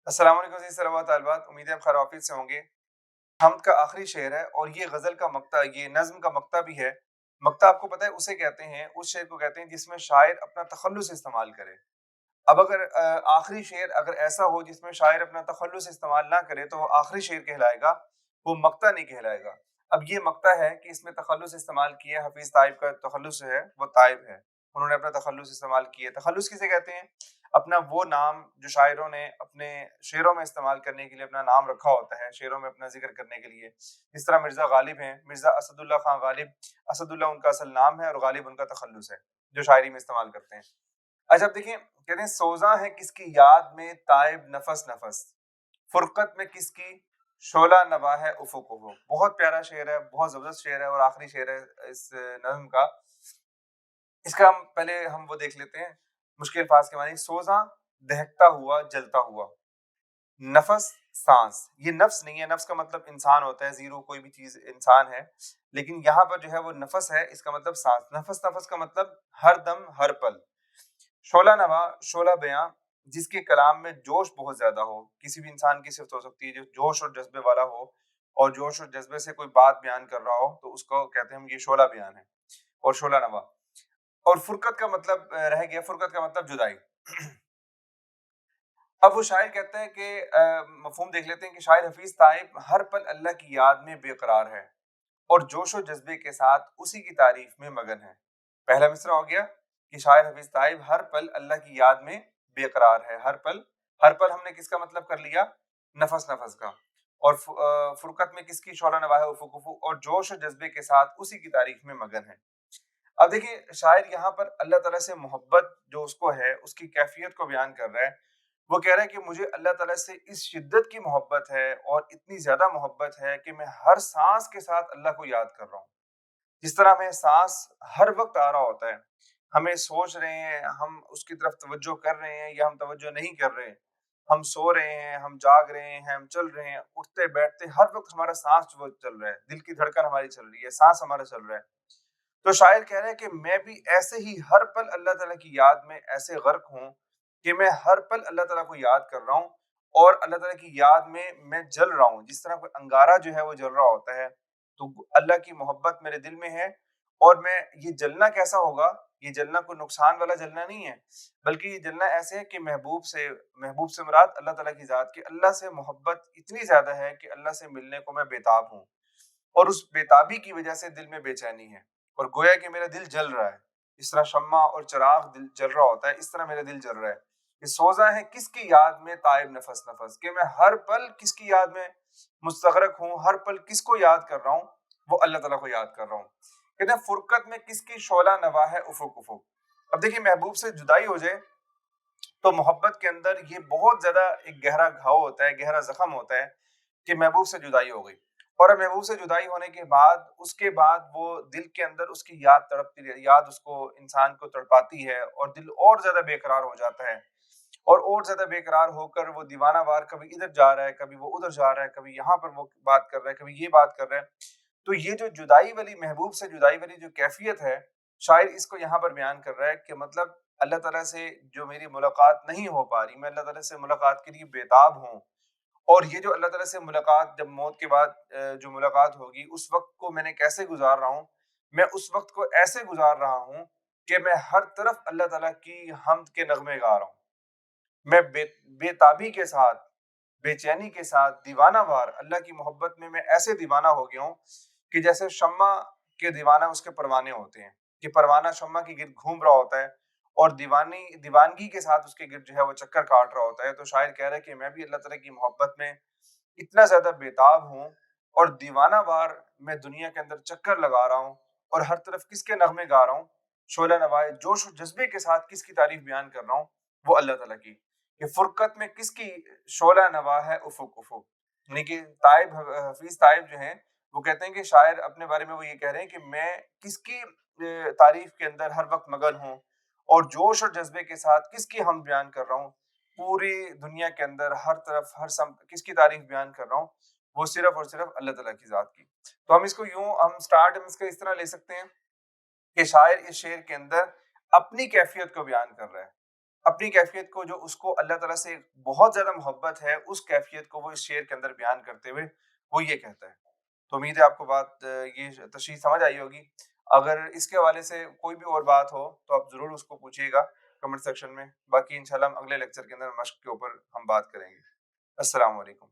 अस्सलाम वालेकुम जी, सलावत अलबात। उम्मीद है आप खैर ऑफिस से होंगे। हमद का आखिरी शेर है और ये गज़ल का मक्ता, ये नज़्म का मक्ता भी है। मक्ता आपको पता है उसे कहते हैं, उस शेर को कहते हैं जिसमें शायर अपना तखल्लुस इस्तेमाल करे। अब अगर आखिरी शेर अगर ऐसा हो जिसमें शायर अपना तखल्लुस इस्तेमाल ना करे तो वो आखिरी शेर कहलाएगा, वो मक्ता नहीं कहलाएगा। अब ये मक्ता है कि इसमें तखल्लुस इस्तेमाल किया, हफीज ताइब का तखल्लुस है वो ताइब है, उन्होंने अपना तखल्लुस इस्तेमाल किया। तखल्लुस किसे कहते हैं? अपना वो नाम जो शायरों ने अपने शेरों में इस्तेमाल करने के लिए अपना नाम रखा होता है, शेरों में अपना जिक्र करने के लिए। जिस तरह मिर्जा गालिब हैं, मिर्जा असदुल्ला खान गालिब, असदुल्ला उनका असल नाम है और गालिब उनका तखल्लुस है जो शायरी में इस्तेमाल करते हैं। अच्छा, अब देखिए, कहते हैं सोजा है किसकी याद में ताइब नफस नफस, फुरकत में किसकी शोला नवा है उफुक उफुक। बहुत प्यारा शेर है, बहुत जबरदस्त शेर है और आखिरी शेर है इस नज्म का। इसका हम वो देख लेते हैं मुश्किल अल्फाज के मानी। सोजा दहकता हुआ जलता हुआ, नफस सांस। ये नफ्स नहीं है, नफ्स का मतलब इंसान होता है, जीरो कोई भी चीज इंसान है, लेकिन यहाँ पर जो है वो नफस है, इसका मतलब सांस। नफस नफस का मतलब हर दम हर पल। शोला नवा, शोला बयां, जिसके कलाम में जोश बहुत ज्यादा हो। किसी भी इंसान की सिफत हो सकती है जो जोश और जज्बे वाला हो, और जोश और जज्बे से कोई बात बयान कर रहा हो तो उसको कहते हैं हम ये शोला बयान है और शोला नवा। और फुरकत का मतलब रह गया, फुरकत का मतलब जुदाई। अब वो शायर कहते हैं कि मफहूम देख लेते हैं कि शायर हफीज ताइब हर पल अल्लाह की याद में बेकरार है और जोश और जज्बे के साथ उसी की तारीफ में मगन है। पहला मिसरा हो गया कि शायर हफीज ताइब हर पल अल्लाह की याद में बेकरार है। हर पल हमने किसका मतलब कर लिया? नफस नफस का। और फुरकत में किसकी? शोला नवाह उफुक उफुक। और जोश और जज्बे के साथ उसी की तारीफ में मगन है। अब देखिए, शायर यहाँ पर अल्लाह ताला से मोहब्बत जो उसको है उसकी कैफियत को बयान कर रहा है। वो कह रहा है कि मुझे अल्लाह ताला से इस शिद्दत की मोहब्बत है और इतनी ज्यादा मोहब्बत है कि मैं हर सांस के साथ अल्लाह को याद कर रहा हूँ। जिस तरह हमें सांस हर वक्त आ रहा होता है, हमें सोच रहे हैं, हम उसकी तरफ तवज्जो कर रहे हैं या हम तवज्जो नहीं कर रहे, हम सो रहे हैं, हम जाग रहे हैं, हम चल रहे हैं, उठते बैठते हर वक्त हमारा सांस जो वो चल रहा है, दिल की धड़कन हमारी चल रही है, सांस हमारा चल रहा है। तो शायर कह रहे हैं कि मैं भी ऐसे ही हर पल अल्लाह ताला की याद में ऐसे गर्क हूँ कि मैं हर पल अल्लाह ताला को याद कर रहा हूँ और अल्लाह ताला की याद में मैं जल रहा हूँ। जिस तरह कोई अंगारा जो है वो जल रहा होता है, तो अल्लाह की मोहब्बत मेरे दिल में है। और मैं ये जलना कैसा होगा? ये जलना कोई नुकसान वाला जलना नहीं है, बल्कि ये जलना ऐसे है कि महबूब से मुराद अल्लाह ताला की जात की, अल्लाह से मोहब्बत इतनी ज्यादा है कि अल्लाह से मिलने को मैं बेताब हूँ और उस बेताबी की वजह से दिल में बेचैनी है और गोया कि मेरा दिल जल रहा है। इस तरह शम्मा और चिराग दिल जल रहा होता है, इस तरह मेरा दिल जल रहा है। ये सोजा है किसकी याद में ताइब नफस नफस, कि मैं हर पल किसकी याद में मुस्तगरक हूँ, हर पल किसको याद कर रहा हूँ? वो अल्लाह ताला को याद कर रहा हूँ। कहते हैं फुरकत में किसकी शोला नवा है उफुक उफुक। अब देखिए, महबूब से जुदाई हो जाए तो मोहब्बत के अंदर ये बहुत ज्यादा एक गहरा घाव होता है, गहरा जख्म होता है कि महबूब से जुदाई हो गई। और अब महबूब से जुदाई होने के बाद उसके बाद वो दिल के अंदर उसकी याद तड़पती रहती, याद उसको इंसान को तड़पाती है और दिल और ज्यादा बेकरार हो जाता है। और ज्यादा बेकरार होकर वो दीवाना वार कभी इधर जा रहा है, कभी वो उधर जा रहा है, कभी यहाँ पर वो बात कर रहा है, कभी ये बात कर रहा है। तो ये जो जुदाई वाली, महबूब से जुदाई वाली जो कैफियत है, शायर इसको यहाँ पर बयान कर रहा है कि मतलब अल्लाह ताला से जो मेरी मुलाकात नहीं हो पा रही, मैं अल्लाह ताला से मुलाकात के लिए बेताब हूँ। और ये जो अल्लाह ताला से मुलाकात, जब मौत के बाद जो मुलाकात होगी, उस वक्त को मैंने कैसे गुजार रहा हूँ? मैं उस वक्त को ऐसे गुजार रहा हूँ कि मैं हर तरफ अल्लाह ताला की हम्द के नगमे गा रहा हूँ। मैं बेताबी के साथ, बेचैनी के साथ, दीवाना वार अल्लाह की मोहब्बत में मैं ऐसे दीवाना हो गया हूँ कि जैसे शम्मा के दीवाना उसके परवाने होते हैं, कि परवाना शम्मा के गिर्द घूम रहा होता है और दीवानगी के साथ उसके गिर्द जो है वो चक्कर काट रहा होता है। तो शायर कह रहा है कि मैं भी अल्लाह ताला की मोहब्बत में इतना ज्यादा बेताब हूँ और दीवाना वार मैं दुनिया के अंदर चक्कर लगा रहा हूँ और हर तरफ किसके नगमे गा रहा हूँ? शोला नवाए जोश और जज्बे के साथ किसकी तारीफ बयान कर रहा हूँ? वो अल्लाह ताला की। कि फुरकत में किसकी शोला नवा है उफुक उफुक। यानी कि हफीज ताइब जो हैं वो कहते हैं कि शायर अपने बारे में वो ये कह रहे हैं कि मैं किसकी तारीफ के अंदर हर वक्त मगन हूँ और जोश और जज्बे के साथ किसकी हम बयान कर रहा हूँ। पूरी दुनिया के अंदर हर तरफ हर सम किसकी तारीफ बयान कर रहा हूँ? वो सिर्फ और सिर्फ अल्लाह ताला की जात की। तो हम इसको यूं हम स्टार्ट हम इसका इस तरह ले सकते हैं कि शायर इस शेर के अंदर अपनी कैफियत को बयान कर रहा है, اپنی کیفیت کو جو اس کو اللہ تعالیٰ سے بہت زیادہ محبت ہے اس کیفیت کو وہ اس شعر کے اندر بیان کرتے ہوئے وہ یہ کہتا ہے. تو امید ہے آپ کو بات یہ تشریح سمجھ آئی ہوگی. اگر اس کے حوالے سے کوئی بھی اور بات ہو تو آپ ضرور اس کو پوچھیے گا کمنٹ سیکشن میں. باقی انشاءاللہ ہم اگلے لیکچر کے اندر مشق کے اوپر ہم بات کریں گے. السلام علیکم.